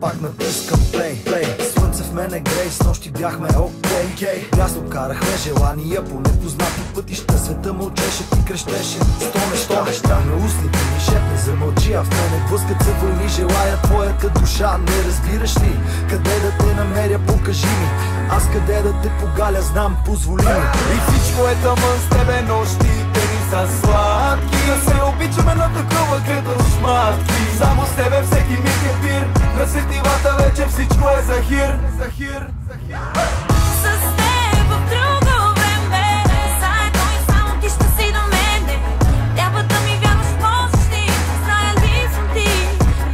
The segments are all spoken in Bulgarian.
пак натискам плей. Слънце в мене грей, с нощи бяхме окей. Ясно карахме желания по непознати пътища. Света мълчеше, ти крещеше. Сто неща на устните ми шепне, замълчи, а в мене блъскат се вълни. Желая твоята душа, не разбираш ли? Къде да те намеря, покажи ми. Аз къде да те погаля, знам, позволи ми. И всичко е тъмън с тебе, нощите ни са сладки. Да се обичаме на такова като шматки. Само с тебе всеки миг е пир. На сетивата вече всичко е захир. С теб в друго време, заедно и само ти ще си до мене. Трябва да ми вярваш, можеш ти, зная ли съм ти.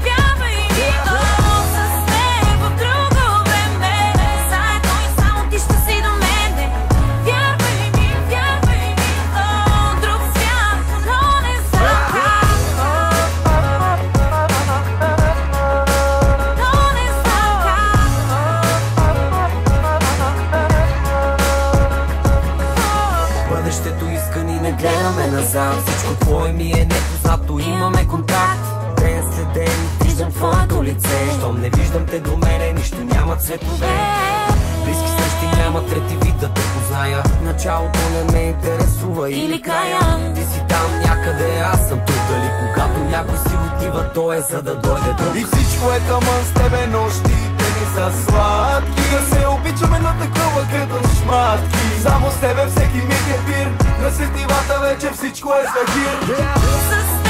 Вярвай ми, с теб в друго време, заедно и само ти ще си до мене. Вярвай ми, друг свят, но не знам как. Бъдещето искани, не гледаме назад. Всичко твое ми е непознато, имаме контакт. Ден след ден виждам твоето лице. Щом не виждам те до мене, нищо няма цветове. Близки срещи няма, трети вид да те позная. Началото не ме интересува или края. Ти си там някъде, аз съм тук. Дали когато някой си отива, то е за да дойде друг. И всичко е тъмън с тебе, нощите ни са сладки. Да се обичаме на такова като шматки. Само с тебе всеки миг е пир. На сетивата вече всичко е захир.